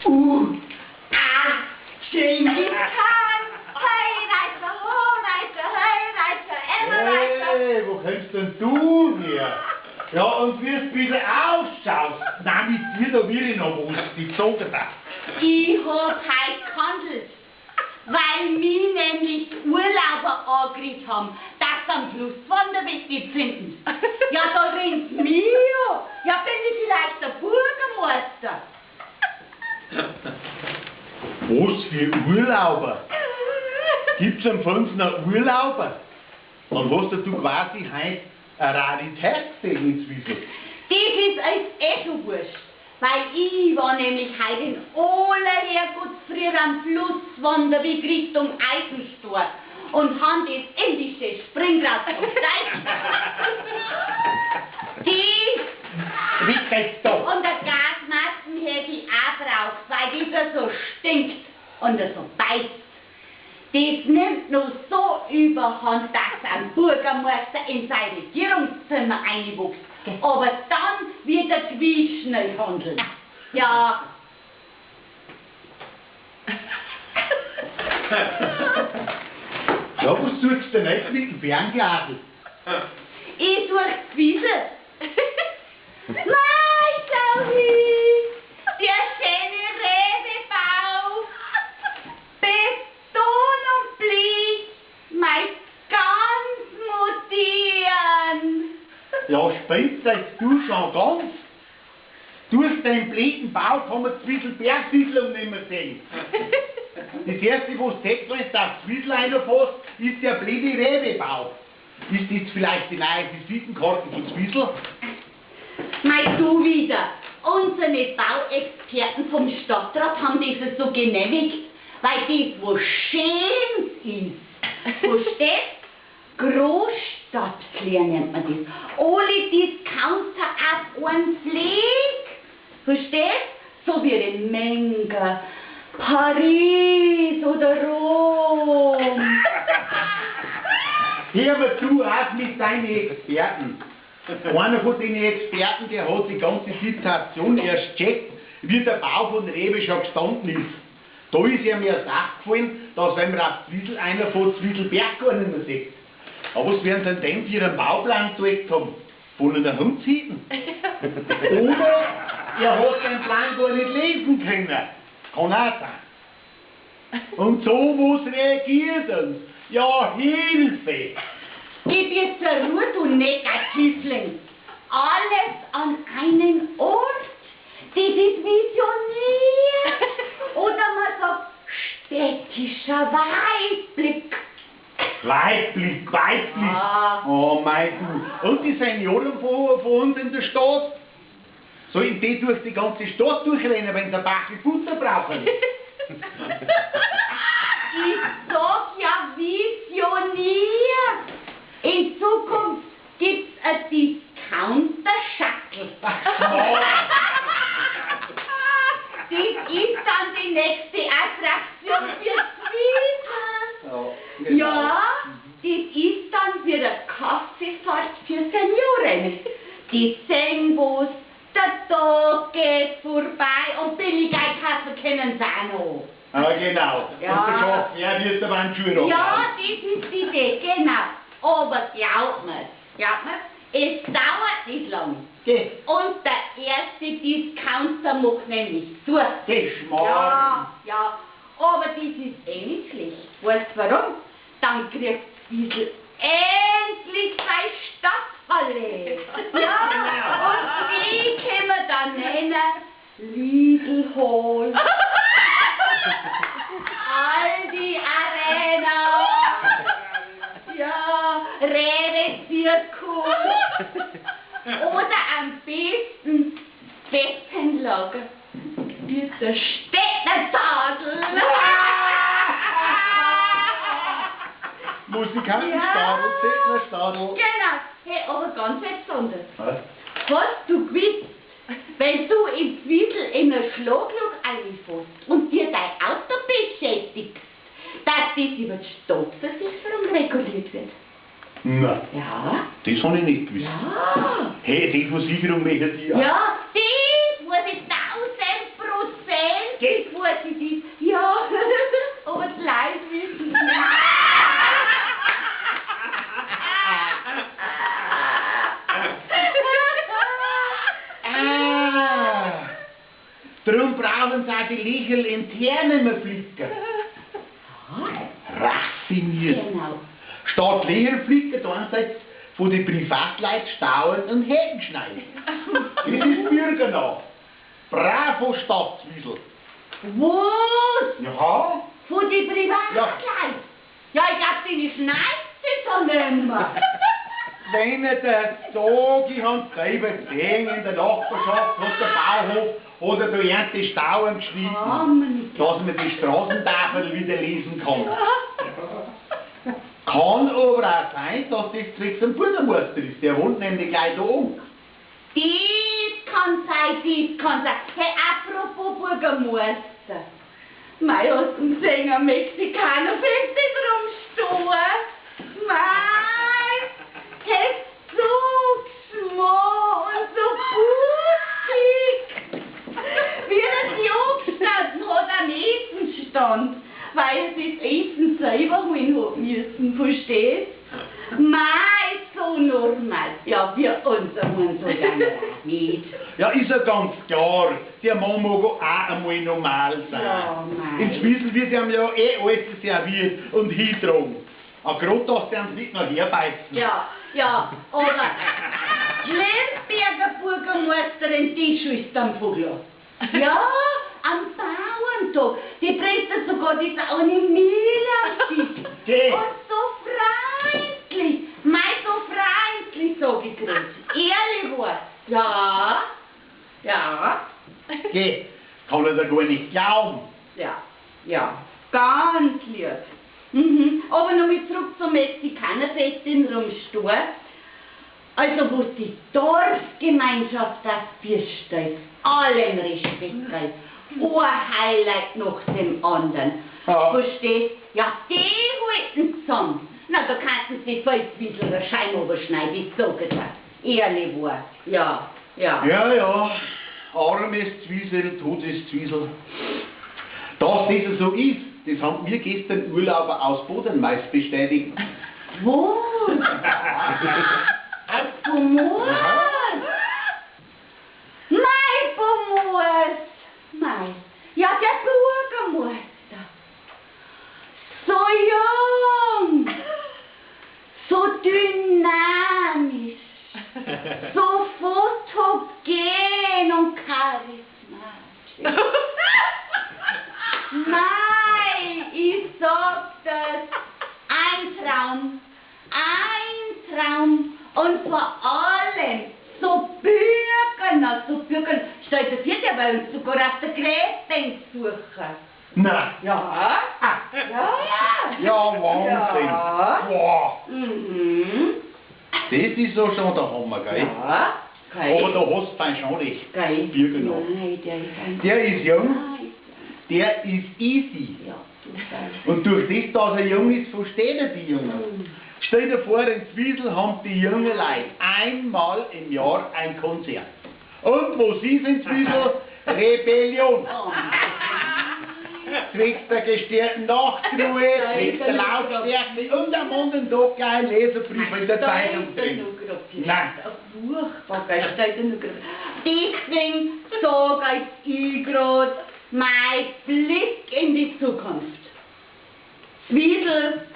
Schön getan. Heirater, Hohreiter, Heirater, Emmerreiter. Hey, wo kommst denn du her? Ja, und wie es wieder ausschaust, nein, mit dir, da will ich noch was, die sagen das. Ich hab heut gehandelt, weil mich nämlich die Urlauber angerufen haben, dass sie am Flusswanderweg nicht finden. Ja, da rennt's mich an. Ja, bin ich vielleicht der Bürgermeister? Was für Urlauber? Gibt's am Fünf noch Urlauber? Und hast du quasi heute eine Rarität gesehen in Zwiesel? Das ist euch schon wurscht, weil ich war nämlich heute in aller Herrgottsfrüh am Flusswanderweg Richtung Eisenstor und haben das indische Springrad vom Stein. Wie geht's da? Und der Gasmasken hätte ich auch braucht, weil dieser so stinkt und er so beißt. Das nimmt noch so überhand, dass ein Bürgermeister in sein Regierungszimmer einwuchst. Aber dann wird er schnell handeln. Ja. Ja, was suchst du denn jetzt mit dem Fernglasl? Ich suche Zwiesel. Mei, schau hin! Der schöne Rebebau! Beton und Blech! Mei, ganz modern! Ja, spinnt du schon ganz? Durch den blöden Bau kann man Zwieselbergsiedlung nicht mehr sehen. Das erste, was du sagst, ist, dass Zwiesel reinfasst, ist der blöde Rebebau. Ist das vielleicht die neue Visitenkarte von Zwiesel? Mei, du wieder! Unsere Bauexperten vom Stadtrat haben das so genehmigt, weil das, was schön ist, verstehst? Großstadtflair nennt man das. Alle Discounter auf einen Fleck. Verstehst? So wie in Menga, Paris oder Rom. Hör mal zu, auch mit deinen Experten. Einer von den Experten, der hat die ganze Situation erst checkt, wie der Bau von Rewe schon gestanden ist. Da ist ihm erst aufgefallen, dass wenn man auf Zwiesel einer von Zwieselberg gar nicht mehr sieht. Aber was werden sie denn für ihren Bauplan gedruckt haben? Wollen den Hund ziehen? Oder er hat den Plan gar nicht lesen können. Kann auch sein. Und so was reagiert uns. Ja, Hilfe! Gib jetzt zur Ruhe, du Negativling. Alles an einen Ort. Das ist visioniert. Oder man sagt städtischer Weitblick. Weitblick. Ah. Oh mein Gott. Und die Senioren von uns in der Stadt? Sollen die durch die ganze Stadt durchrennen, wenn sie ein Bachel Butter brauchen? Ich sag ja visioniert. In Zukunft gibt's ein Discounter-Schackel. Das ist dann die nächste Attraktion für Zwiebeln. Ja, das ist dann wieder Kaffeefahrt für Senioren. Die sehen was, der Tag geht vorbei und billig einkaufen können sie auch noch. Ah, genau. Ja. Und der Chauffeur wird der Wandschuhe Ja, das ist die Idee, genau. Aber glaubt mir, es dauert nicht lang. Geh. Und der erste Discounter macht nämlich zu. Geschmarrn. Ja, aber das ist eh nicht schlecht. Weißt du warum? Dann kriegt Zwiesel endlich seine Stadthalle. Ja, und wie können wir dann nennen? Lidl Hall. Aldi Arena. Ja, Rewe Zirkus. Oder am besten Bettenlager. Wird der Städtnertadel. Musikantenstadel, Städtnerstadel. Genau. Hey, aber ganz besonders. Was? Hast du gewusst, wenn du in Zwiesel in ein Schlagloch reinfährst und dir dein Auto beschäftigst, dass das über die Staatsversicherung reguliert wird? Nein. Ja. Das habe ich nicht gewusst. Ja. Hey, die Versicherung möchte ich auch. Ja, das muss ich 1000%. geht vorsichtig. Ja, aber das Leid wissen Sie. Darum brauchen Sie auch die Lichel intern nicht mehr flicken. Raffiniert. Genau. Statt Lehrflicken, da seid von den Privatleuten stauen und Häken schneiden. Das ist Bürgernah. Bravo Stadtwiesel. Was? Ja. Von den Privatleuten? Ja, ich glaub, die schneit sich so nicht mehr. Wenn ihr das Tag, ich hab's selber gesehen, in der Nachbarschaft hat der Bauhof oder der Ernte Stauen geschnitten, dass man die Straßentafel wieder lesen kann. Kann aber auch sein, dass das zwecks dem Bürgermeister ist, der wohnt nämlich gleich da oben. Das kann sein. Hey, apropos Bürgermeister. Mei, hast du gesehen, ein Mexikaner fängt das rumstehen. Mei, der ist so schmal und so putzig. Wie er sich aufgestanden hat am Essenstand, weil er das Essen selber holen hat müssen, verstehst? Mei, so normal. Ja, für uns haben so lange nicht. Ja, ist ja ganz klar, der Mann mag auch einmal normal sein. Ja, mei. In Zwiesel wird ihm ja eh alles serviert und hingetragen. Aber gerade, dass die uns nicht noch herbeißen. Ja, aber Schlemberger Bürgermeisterin, die schüsst am Vogel. Ja, am Bauerntag. Die bringt da sogar diese eine Mehl auf sich. Geh. Und so freundlich. Mei, so freundlich, sag ich grad. Ehrlich was. Ja. Geh, kann er da gar nicht glauben. Ja. Ganz lieb. Aber noch mal zurück zum Mexikanerfest in Rumstor. Also, wo die Dorfgemeinschaft das Bier stellt, allen Respekt gell. Ein Highlight nach dem anderen. Ja. Verstehst? Ja, die halten zusammen. Na, da könnten sie Feldwiesel oder Scheinhuber schneiden, ich sage das. Ehrlich wahr. Ja. Ja, armes Zwiesel, totes Zwiesel. Dass das so ist, das haben wir gestern Urlauber aus Bodenmais bestätigt. Wo? Pomoos? Mei, Pomoos! Mei. Ja, der Bürgermeister. So jung. So dynamisch. So fotogen und charismatisch. Mei, ich sag das. Ein Traum. Und vor allem so Bürger. Stellt dir vor, der bei uns sogar auf der Gräbbank suchen. Nein. Ja. Ja, Wahnsinn. Ja. Wow. Das Das ist so schon der Hammer, gell? Ja. Aber da hast du fein schon recht. Geil. Bürgernacht. Nein, der ist ein... Der ist jung, Nein. der ist easy. Ja, du geil. Und durch das, dass er jung ist, versteht er die Jungen. Stell dir vor, in Zwiesel haben die jungen Leute einmal im Jahr ein Konzert. Und wo sie sind, Zwiesel? Rebellion. Oh, Zwecks der gestörten Nachtruhe, zwecks der Lautstärke und am anderen Tag gleich ein Leserbrief in der Zeitung drin. Nein. Furchtbar, gell, steht da nur grad. Deswegen sag ich grad, mein Blick in die Zukunft. Zwiesel,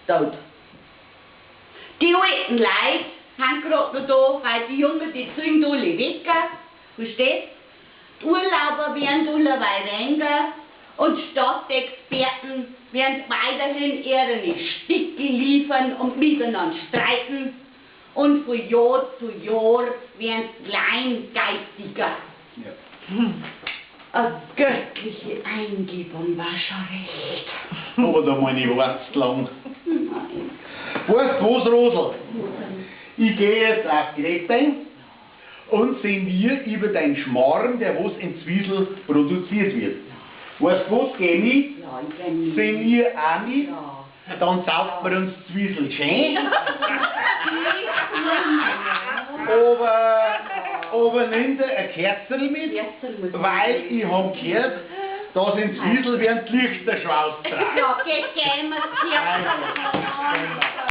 tot. Die alten Leute haben grad noch da, weil die Jungen, die ziehen alle weg. Verstehst? Die Urlauber werden allerweil weniger und Stadtexperten werden weiterhin ihre Stücke liefern und miteinander streiten. Und von Jahr zu Jahr werden sie kleingeistiger. Ja. Eine göttliche Eingebung war schon recht. Aber da meine Worte lang. Nein. Weißt du was, Rosel? Ich gehe jetzt auf die Rebbank und sinniere über den Schmarrn, der was in Zwiesel produziert wird. Weißt du was, geh nicht, Ja, ich kenn nicht. sinniere auch nicht, Ja. dann saugt man uns Zwiesel schön. Aber nimm dir ein Kerzel mit, weil ich habe gehört, da sind Wiesel, werden die Lichter schon austragen. Ja, geht gehen wir